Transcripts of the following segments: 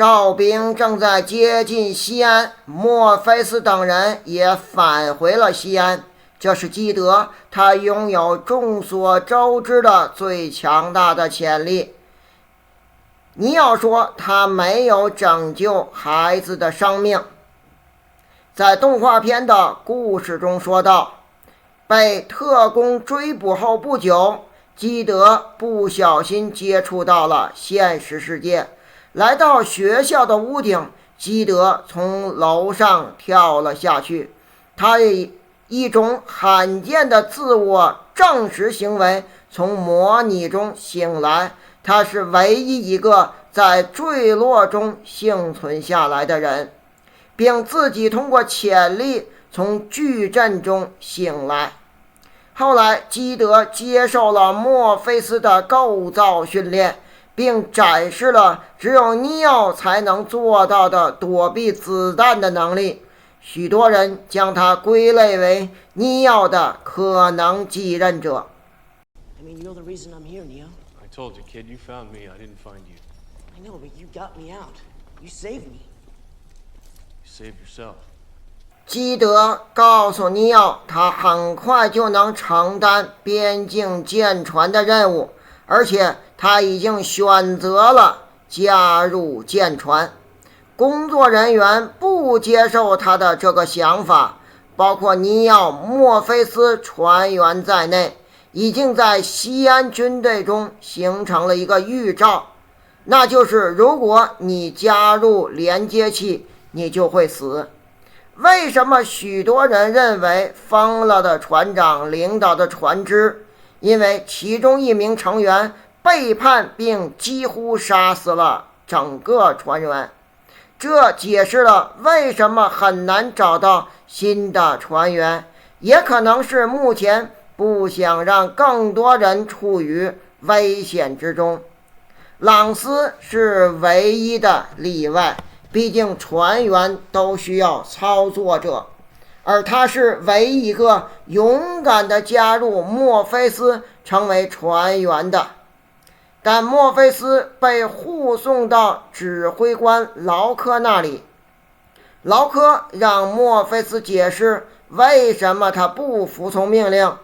哨兵正在接近西安，墨菲斯等人也返回了西安。这是基德，他拥有众所周知的最强大的潜力。你要说他没有拯救孩子的生命，在动画片的故事中说道，被特工追捕后不久，基德不小心接触到了现实世界，来到学校的屋顶，基德从楼上跳了下去。他以一种罕见的自我证实行为从模拟中醒来，他是唯一一个在坠落中幸存下来的人，并自己通过潜力从矩阵中醒来。后来基德接受了墨菲斯的构造训练，并展示了只有尼奥才能做到的躲避子弹的能力。许多人将他归类为尼奥的可能继任者。I mean, you're the reason I'm here, Neo. I told you, kid, you found me. I didn't find you. I know, but you got me out. You saved me. You saved yourself. 基德告诉尼奥，他很快就能承担边境舰船的任务，而且他已经选择了加入舰船。工作人员不接受他的这个想法，包括尼奥、墨菲斯船员在内，已经在西安军队中形成了一个预兆，那就是如果你加入连接器，你就会死。为什么许多人认为疯了的船长领导的船只？因为其中一名成员背叛并几乎杀死了整个船员。这解释了为什么很难找到新的船员，也可能是目前不想让更多人处于危险之中。朗斯是唯一的例外，毕竟船员都需要操作者，而他是唯一一个勇敢地加入墨菲斯成为船员的。但墨菲斯被护送到指挥官劳科那里，劳科让墨菲斯解释为什么他不服从命令。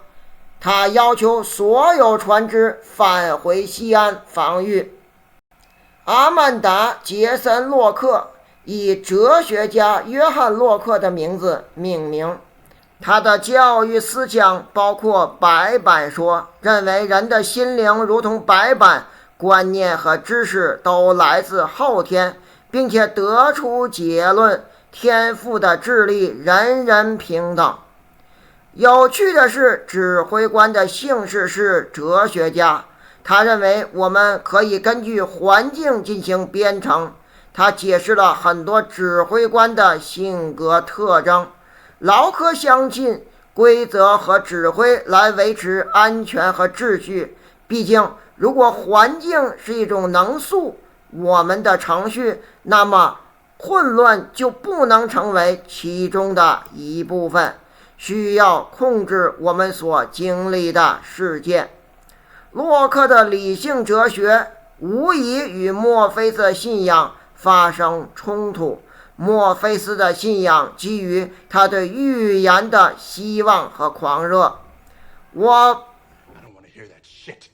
他要求所有船只返回西安防御。阿曼达·杰森·洛克以哲学家约翰·洛克的名字命名。他的教育思想包括白板说，认为人的心灵如同白板，观念和知识都来自后天，并且得出结论，天赋的智力人人平等。有趣的是，指挥官的姓氏是哲学家，他认为我们可以根据环境进行编程。他解释了很多指挥官的性格特征。劳科相信规则和指挥来维持安全和秩序，毕竟如果环境是一种能速，我们的程序，那么混乱就不能成为其中的一部分，需要控制我们所经历的事件。洛克的理性哲学无疑与墨菲斯的信仰发生冲突。墨菲斯的信仰基于他对预言的希望和狂热。I don't want to hear that shit.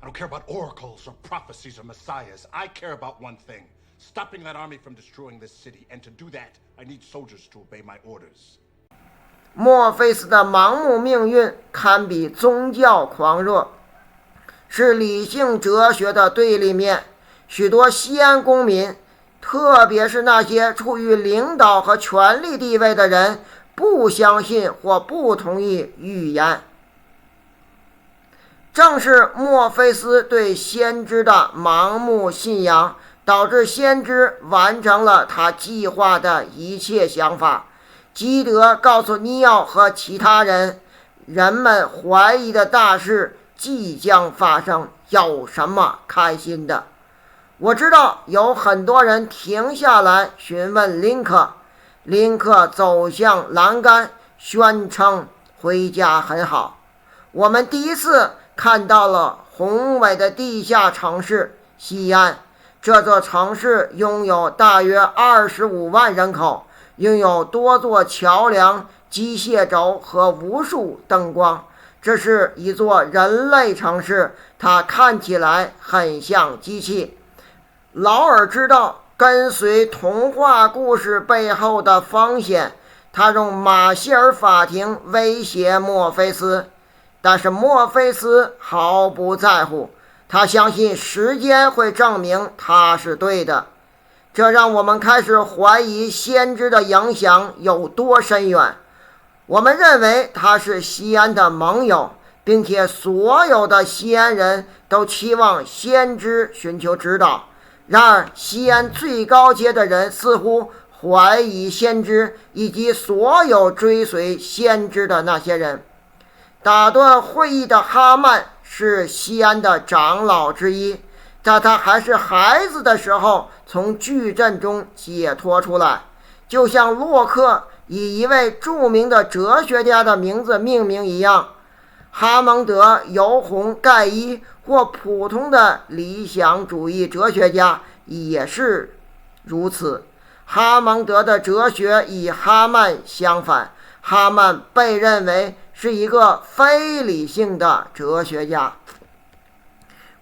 I don't care about oracles or prophecies or messiahs. I care about one thing. Stopping that army from destroying this city. And to do that, I need soldiers to obey my orders. 墨菲斯的盲目命运堪比宗教狂热，是理性哲学的对立面。许多西安公民，特别是那些处于领导和权力地位的人，不相信或不同意预言。正是墨菲斯对先知的盲目信仰，导致先知完成了他计划的一切想法。基德告诉尼奥和其他人，人们怀疑的大事即将发生，有什么开心的？我知道有很多人停下来询问林克。林克走向栏杆，宣称回家很好。我们第一次看到了宏伟的地下城市西安，这座城市拥有大约25万人口，拥有多座桥梁、机械轴和无数灯光。这是一座人类城市，它看起来很像机器。劳尔知道跟随童话故事背后的风险，他用马歇尔法庭威胁墨菲斯，但是墨菲斯毫不在乎，他相信时间会证明他是对的。这让我们开始怀疑先知的影响有多深远。我们认为他是西安的盟友，并且所有的西安人都期望先知寻求指导。然而，西安最高阶的人似乎怀疑先知以及所有追随先知的那些人。打断会议的哈曼是西安的长老之一，在他还是孩子的时候从矩阵中解脱出来，就像洛克以一位著名的哲学家的名字命名一样。哈蒙德·尤鸿盖伊或普通的理想主义哲学家也是如此。哈蒙德的哲学与哈曼相反，哈曼被认为是一个非理性的哲学家。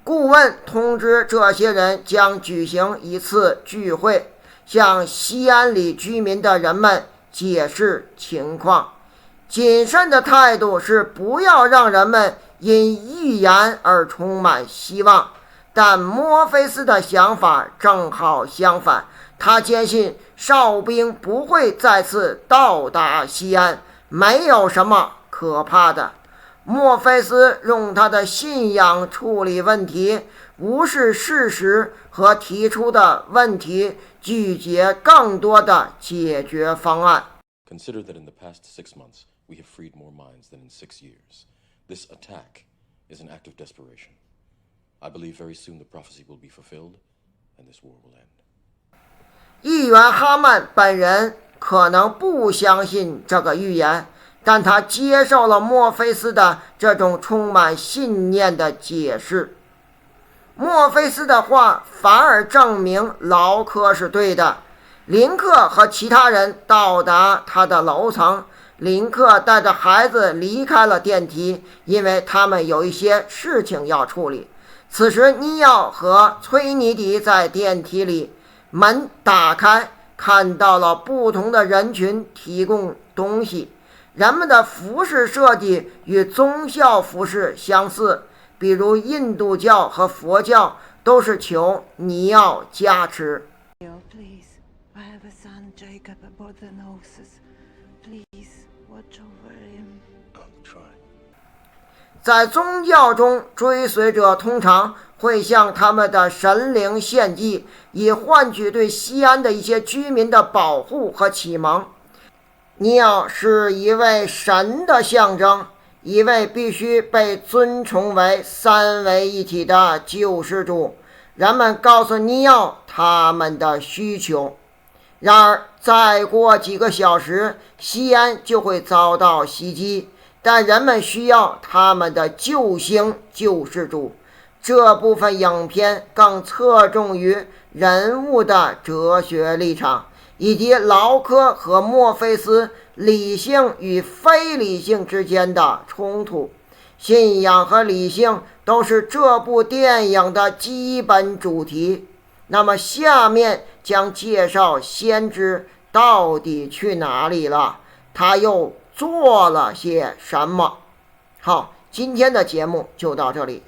顾问通知这些人将举行一次聚会，向西安里居民的人们解释情况。谨慎的态度是不要让人们因预言而充满希望，但墨菲斯的想法正好相反，他坚信哨兵不会再次到达西安，没有什么可怕的。墨菲斯用他的信仰处理问题，无视事实和提出的问题，拒绝更多的解决方案。 Consider that in the past 6 months, we have freed more minds than in 6 years. This attack is an act of desperation. I believe very soon the prophecy will be fulfilled, and this war will end. 议员哈曼本人可能不相信这个预言，但他接受了墨菲斯的这种充满信念的解释。墨菲斯的话反而证明劳科是对的。林克和其他人到达他的楼层，林克带着孩子离开了电梯，因为他们有一些事情要处理。此时尼奥和崔尼迪在电梯里，门打开，看到了不同的人群提供东西。人们的服饰设计与宗教服饰相似，比如印度教和佛教都是求尼奥加持。 Please, I have a son, Jacob, aboard the Gnosis. Please watch over him. I'll try. 在宗教中，追随者通常会向他们的神灵献祭，以换取对西安的一些居民的保护和启蒙。尼奥是一位神的象征，一位必须被尊崇为三位一体的救世主。人们告诉尼奥他们的需求。然而，再过几个小时，西安就会遭到袭击，但人们需要他们的救星救世主。这部分影片更侧重于人物的哲学立场，以及劳科和墨菲斯理性与非理性之间的冲突。信仰和理性都是这部电影的基本主题。那么下面将介绍先知到底去哪里了，他又做了些什么。好，今天的节目就到这里。